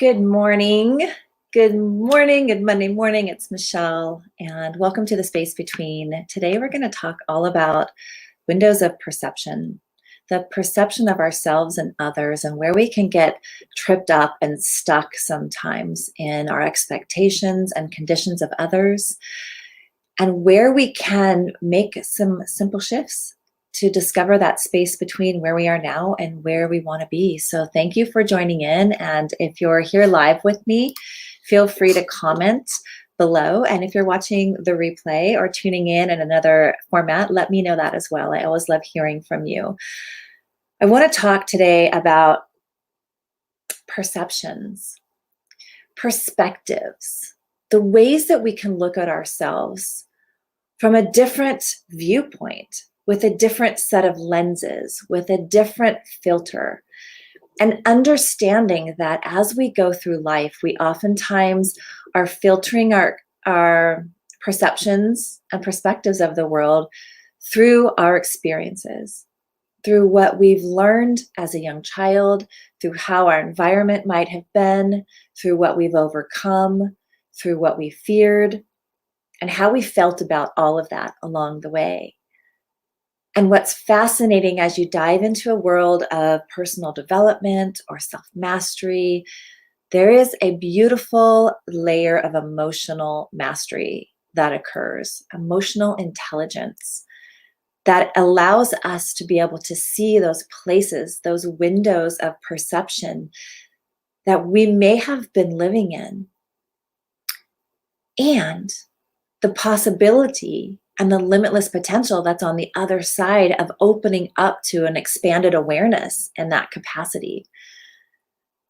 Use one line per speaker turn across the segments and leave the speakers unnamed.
Good morning. Good morning. Good Monday morning. It's Michelle, and welcome to the Space Between. Today, we're going to talk all about windows of perception, the perception of ourselves and others, and where we can get tripped up and stuck sometimes in our expectations and conditions of others, and where we can make some simple shifts to discover that space between where we are now and where we want to be. So thank you for joining in. And if you're here live with me, feel free to comment below. And if you're watching the replay or tuning in another format, let me know that as well. I always love hearing from you. I want to talk today about perceptions, perspectives, the ways that we can look at ourselves from a different viewpoint, with a different set of lenses, with a different filter, and understanding that as we go through life, we oftentimes are filtering our perceptions and perspectives of the world through our experiences, through what we've learned as a young child, through how our environment might have been, through what we've overcome, through what we feared, and how we felt about all of that along the way. And what's fascinating as you dive into a world of personal development or self-mastery, there is a beautiful layer of emotional mastery that occurs, emotional intelligence that allows us to be able to see those places, those windows of perception that we may have been living in, and the possibility and the limitless potential that's on the other side of opening up to an expanded awareness in that capacity.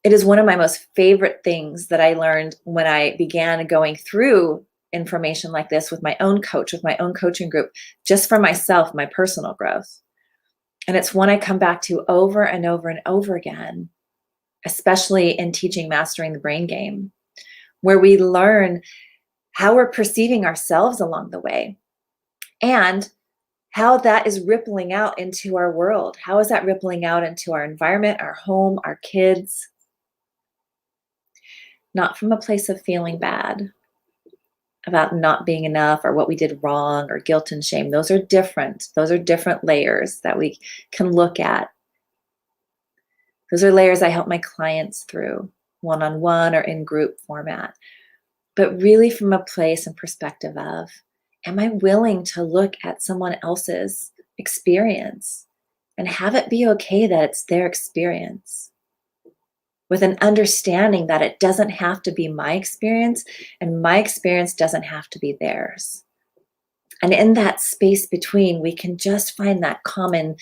It is one of my most favorite things that I learned when I began going through information like this with my own coach, with my own coaching group, just for myself, my personal growth. And it's one I come back to over and over and over again, especially in teaching Mastering the Brain Game, where we learn how we're perceiving ourselves along the way, and how that is rippling out into our world. How is that rippling out into our environment, our home, our kids? Not from a place of feeling bad about not being enough or what we did wrong or guilt and shame. Those are different. Those are different layers that we can look at. Those are layers I help my clients through, one-on-one or in group format. But really from a place and perspective of, am I willing to look at someone else's experience and have it be okay that it's their experience, with an understanding that it doesn't have to be my experience and my experience doesn't have to be theirs. And in that space between, we can just find that common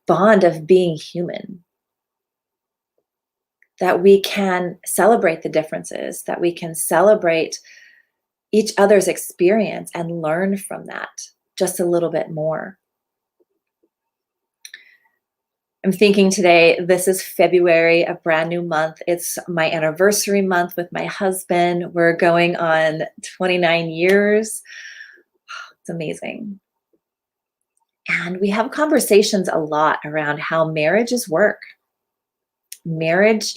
bond of being human, that we can celebrate the differences, that we can celebrate each other's experience and learn from that just a little bit more. I'm thinking today, this is February, a brand new month. It's my anniversary month with my husband. We're going on 29 years. It's amazing. And we have conversations a lot around how marriage is work. Marriage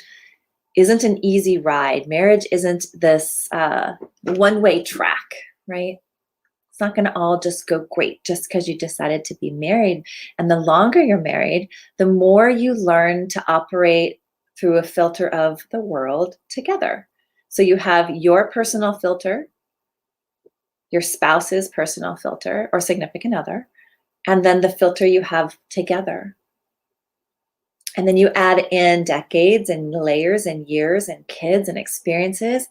isn't an easy ride. Marriage isn't this one-way track, right? It's not going to all just go great just because you decided to be married. And the longer you're married, the more you learn to operate through a filter of the world together. So you have your personal filter, your spouse's personal filter or significant other, and then the filter you have together. And then you add in decades and layers and years and kids and experiences.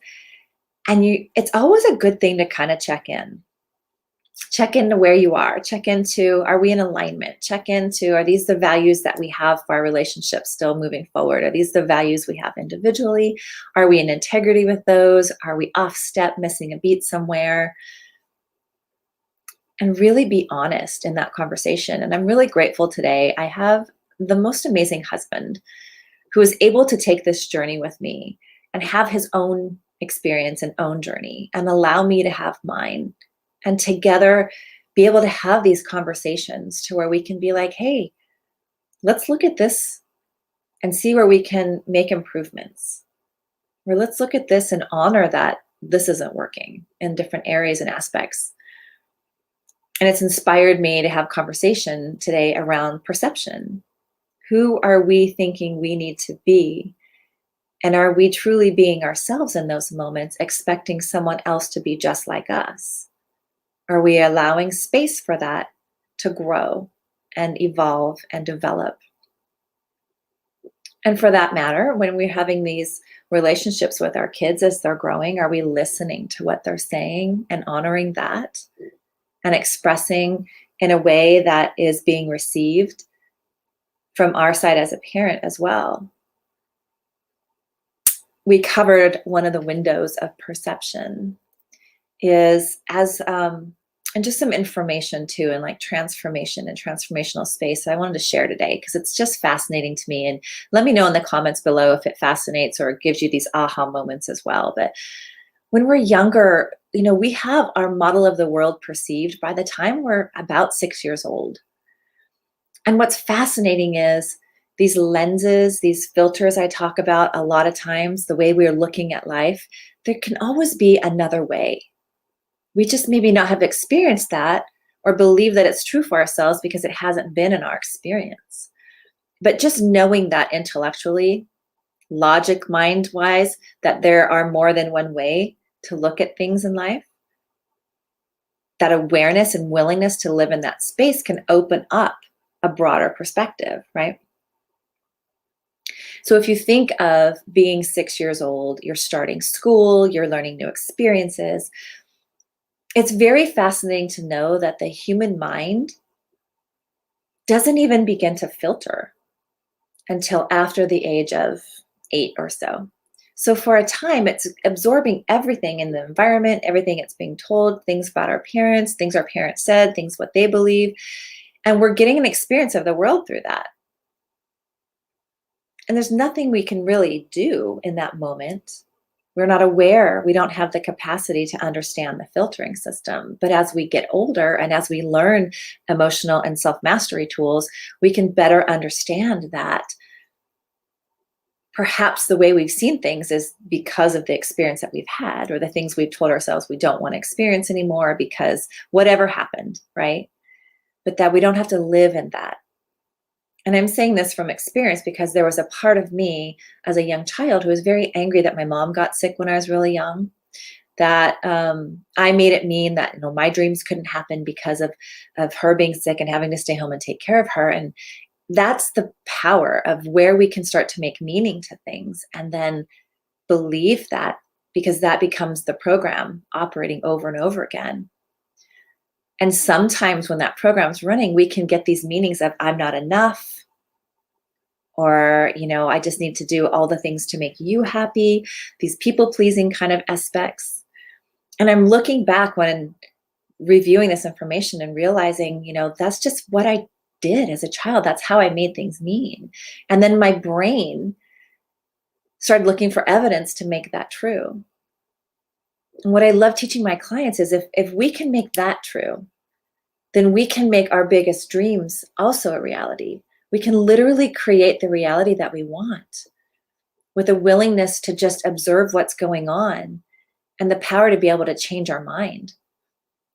And it's always a good thing to kind of check in. Check into where you are. Check into, are we in alignment? Check into, are these the values that we have for our relationship still moving forward? Are these the values we have individually? Are we in integrity with those? Are we off step, missing a beat somewhere? And really be honest in that conversation. And I'm really grateful today. I have the most amazing husband who is able to take this journey with me and have his own experience and own journey and allow me to have mine, and together be able to have these conversations to where we can be like, hey, let's look at this and see where we can make improvements. Or let's look at this and honor that this isn't working in different areas and aspects. And it's inspired me to have conversation today around perception. Who are we thinking we need to be? And are we truly being ourselves in those moments, expecting someone else to be just like us? Are we allowing space for that to grow and evolve and develop? And for that matter, when we're having these relationships with our kids as they're growing, are we listening to what they're saying and honoring that and expressing in a way that is being received from our side as a parent as well? We covered one of the windows of perception is as and just some information too, and like transformation and transformational space that I wanted to share today because it's just fascinating to me. And let me know in the comments below if it fascinates or gives you these aha moments as well. But when we're younger, we have our model of the world perceived by the time we're about 6 years old. And what's fascinating is these lenses, these filters I talk about a lot of times, the way we're looking at life, there can always be another way. We just maybe not have experienced that or believe that it's true for ourselves because it hasn't been in our experience. But just knowing that intellectually, logic, mind-wise, that there are more than one way to look at things in life, that awareness and willingness to live in that space can open up a broader perspective, right? So if you think of being 6 years old, you're starting school, you're learning new experiences, it's very fascinating to know that the human mind doesn't even begin to filter until after the age of 8 or so. So for a time, it's absorbing everything in the environment, everything it's being told, things about our parents, things our parents said, things what they believe. And we're getting an experience of the world through that. And there's nothing we can really do in that moment. We're not aware. We don't have the capacity to understand the filtering system. But as we get older and as we learn emotional and self-mastery tools, we can better understand that perhaps the way we've seen things is because of the experience that we've had or the things we've told ourselves we don't want to experience anymore because whatever happened, right? But that we don't have to live in that. And I'm saying this from experience because there was a part of me as a young child who was very angry that my mom got sick when I was really young, that I made it mean that my dreams couldn't happen because of her being sick and having to stay home and take care of her. And that's the power of where we can start to make meaning to things and then believe that, because that becomes the program operating over and over again. And sometimes when that program's running, we can get these meanings of I'm not enough, or, I just need to do all the things to make you happy, these people-pleasing kind of aspects. And I'm looking back when reviewing this information and realizing, that's just what I did as a child. That's how I made things mean. And then my brain started looking for evidence to make that true. And what I love teaching my clients is if we can make that true, then we can make our biggest dreams also a reality. We can literally create the reality that we want with a willingness to just observe what's going on and the power to be able to change our mind,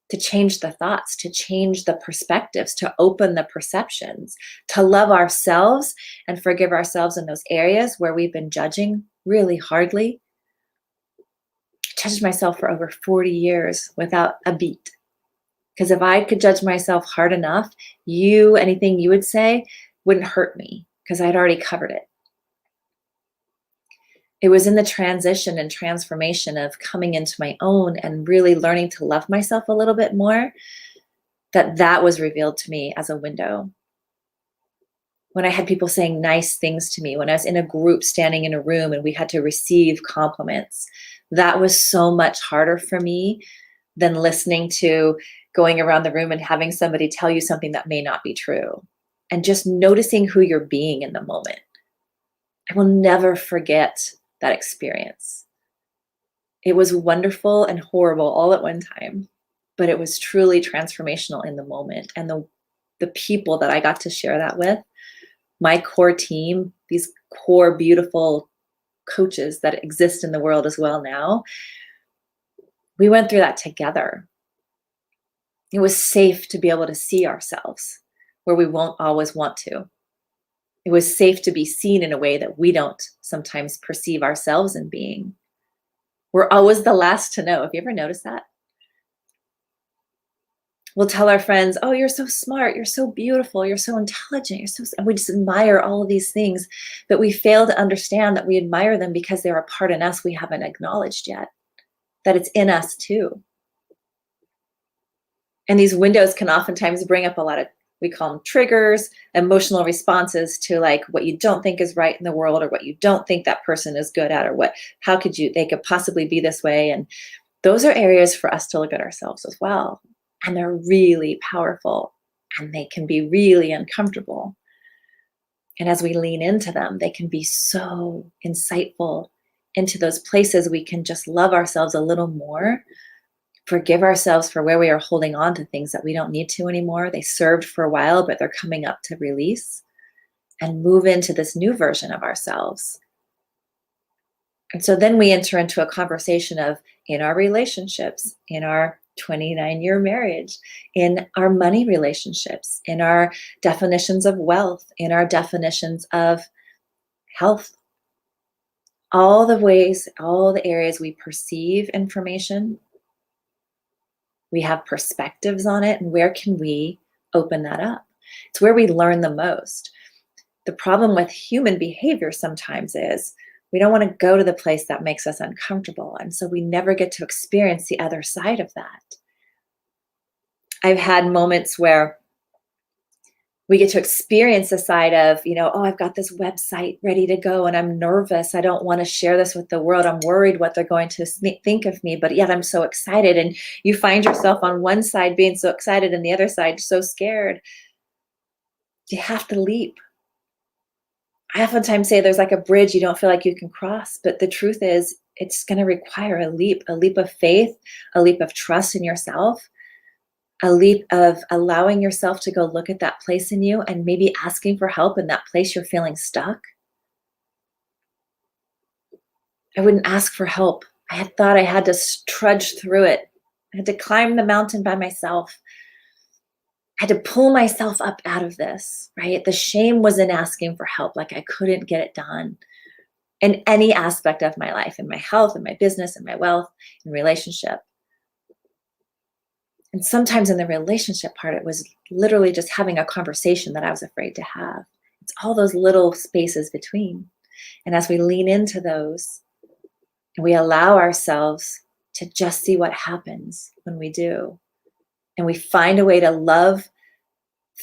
to change the thoughts, to change the perspectives, to open the perceptions, to love ourselves and forgive ourselves in those areas where we've been judging really hardly. I judged myself for over 40 years without a beat. Because if I could judge myself hard enough, anything you would say wouldn't hurt me because I'd already covered it. It was in the transition and transformation of coming into my own and really learning to love myself a little bit more that was revealed to me as a window. When I had people saying nice things to me, when I was in a group standing in a room and we had to receive compliments, that was so much harder for me than listening to going around the room and having somebody tell you something that may not be true. And just noticing who you're being in the moment. I will never forget that experience. It was wonderful and horrible all at one time, but it was truly transformational in the moment. And the people that I got to share that with, my core team, these core, beautiful coaches that exist in the world as well now. We went through that together. It was safe to be able to see ourselves where we won't always want to. It was safe to be seen in a way that we don't sometimes perceive ourselves in being. We're always the last to know. Have you ever noticed that? We'll tell our friends, oh, you're so smart, you're so beautiful, you're so intelligent, and we just admire all of these things, but we fail to understand that we admire them because they're a part in us we haven't acknowledged yet, that it's in us too. And these windows can oftentimes bring up a lot of, we call them triggers, emotional responses to like what you don't think is right in the world, or what you don't think that person is good at, or they could possibly be this way. And those are areas for us to look at ourselves as well. And they're really powerful, and they can be really uncomfortable. And as we lean into them, they can be so insightful into those places we can just love ourselves a little more, forgive ourselves for where we are holding on to things that we don't need to anymore. They served for a while, but they're coming up to release, and move into this new version of ourselves. And so then we enter into a conversation of, in our relationships, in our 29-year marriage, in our money relationships, in our definitions of wealth, in our definitions of health, all the ways, all the areas we perceive information, we have perspectives on it, and where can we open that up? It's where we learn the most. The problem with human behavior sometimes is we don't want to go to the place that makes us uncomfortable. And so we never get to experience the other side of that. I've had moments where we get to experience the side of, oh, I've got this website ready to go and I'm nervous. I don't want to share this with the world. I'm worried what they're going to think of me, but yet I'm so excited. And you find yourself on one side being so excited and the other side so scared. You have to leap. I oftentimes say there's like a bridge you don't feel like you can cross, but the truth is it's going to require a leap of faith, a leap of trust in yourself, a leap of allowing yourself to go look at that place in you and maybe asking for help in that place you're feeling stuck. I wouldn't ask for help. I had thought I had to trudge through it. I had to climb the mountain by myself. I had to pull myself up out of this, right? The shame was in asking for help, like I couldn't get it done in any aspect of my life, in my health, in my business, in my wealth, in relationship. And sometimes in the relationship part, it was literally just having a conversation that I was afraid to have. It's all those little spaces between. And as we lean into those, and we allow ourselves to just see what happens when we do, and we find a way to love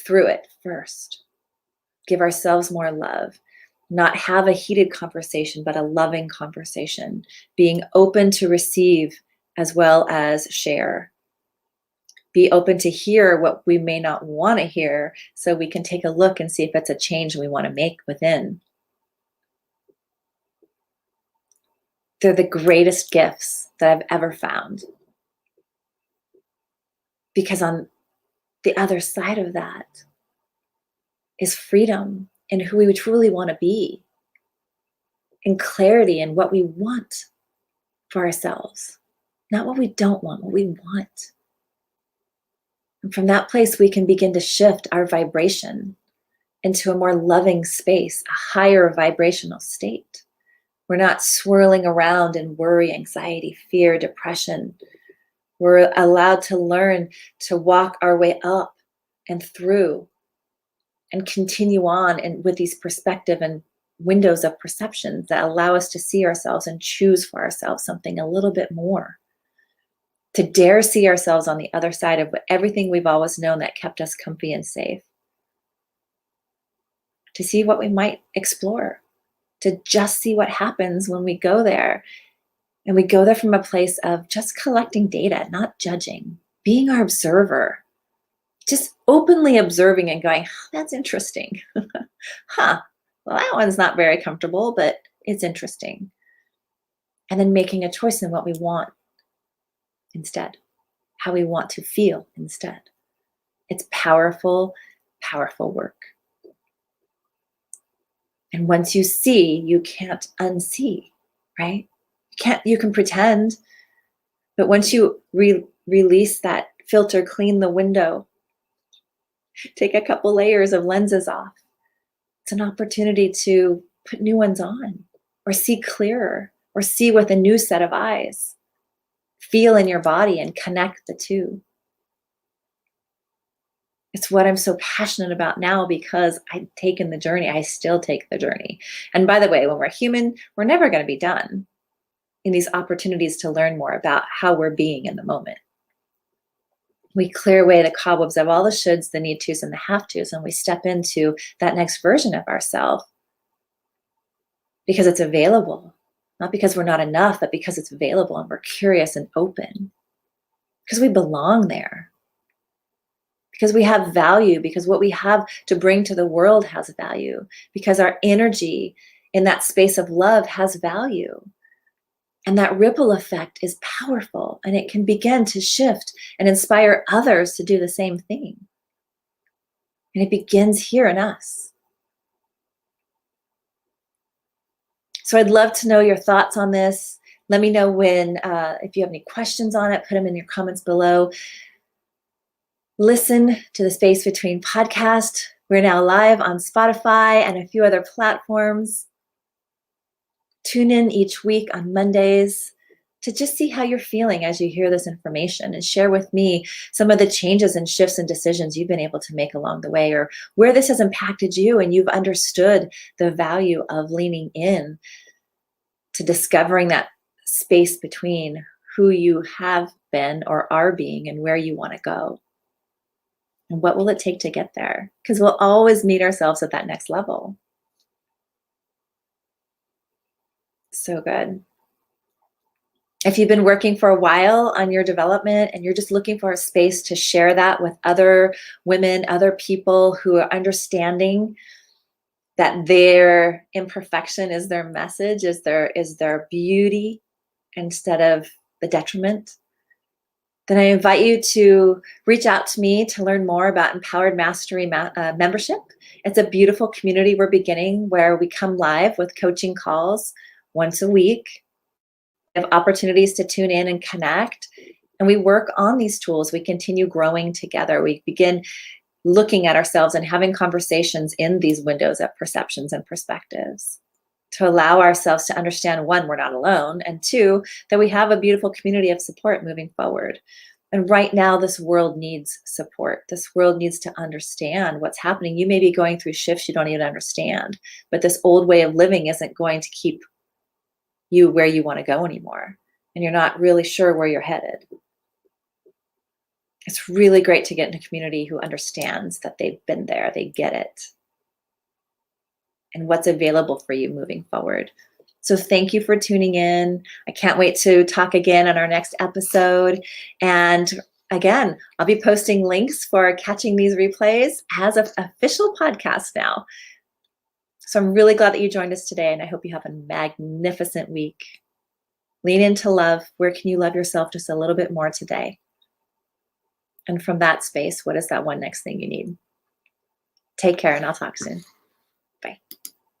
through it first, give ourselves more love, not have a heated conversation, but a loving conversation, being open to receive as well as share. Be open to hear what we may not want to hear, so we can take a look and see if it's a change we want to make within. They're the greatest gifts that I've ever found. Because on the other side of that is freedom in who we truly want to be, and clarity in what we want for ourselves, not what we don't want, what we want. And from that place, we can begin to shift our vibration into a more loving space, a higher vibrational state. We're not swirling around in worry, anxiety, fear, depression. We're allowed to learn to walk our way up and through and continue on and with these perspective and windows of perception that allow us to see ourselves and choose for ourselves something a little bit more. To dare see ourselves on the other side of everything we've always known that kept us comfy and safe. To see what we might explore. To just see what happens when we go there. And we go there from a place of just collecting data, not judging, being our observer, just openly observing and going, oh, that's interesting. Well, that one's not very comfortable, but it's interesting. And then making a choice in what we want instead, how we want to feel instead. It's powerful, powerful work. And once you see, you can't unsee. right? You can pretend, but once you release that filter, clean the window, take a couple layers of lenses off, it's an opportunity to put new ones on, or see clearer, or see with a new set of eyes, feel in your body and connect the two. It's what I'm so passionate about now because I've taken the journey. I still take the journey. And by the way, when we're human, we're never going to be done in these opportunities to learn more about how we're being in the moment. We clear away the cobwebs of all the shoulds, the need tos, and the have tos, and we step into that next version of ourselves because it's available. Not because we're not enough, but because it's available and we're curious and open. Because we belong there. Because we have value, because what we have to bring to the world has value, because our energy in that space of love has value. And that ripple effect is powerful, and it can begin to shift and inspire others to do the same thing. And it begins here in us. So I'd love to know your thoughts on this. Let me know if you have any questions on it, put them in your comments below. Listen to the Space Between podcast. We're now live on Spotify and a few other platforms. Tune in each week on Mondays to just see how you're feeling as you hear this information, and share with me some of the changes and shifts and decisions you've been able to make along the way, or where this has impacted you and you've understood the value of leaning in to discovering that space between who you have been or are being and where you want to go. And what will it take to get there? Because we'll always meet ourselves at that next level. So good. If you've been working for a while on your development and you're just looking for a space to share that with other women, other people who are understanding that their imperfection is their message, is their beauty instead of the detriment, then I invite you to reach out to me to learn more about Empowered Mastery membership. It's a beautiful community we're beginning where we come live with coaching calls once a week. We have opportunities to tune in and connect, and we work on these tools. We continue growing together. We begin looking at ourselves and having conversations in these windows of perceptions and perspectives to allow ourselves to understand, one, we're not alone, and two, that we have a beautiful community of support moving forward. And right now, this world needs support. This world needs to understand what's happening. You may be going through shifts you don't even understand, but this old way of living isn't going to keep you where you want to go anymore, and you're not really sure where you're headed. It's really great to get in a community who understands that they've been there, they get it, and what's available for you moving forward. So thank you for tuning in. I can't wait to talk again on our next episode. And again, I'll be posting links for catching these replays as an official podcast now. So I'm really glad that you joined us today, and I hope you have a magnificent week. Lean into love. Where can you love yourself just a little bit more today? And from that space, what is that one next thing you need? Take care, and I'll talk soon. Bye.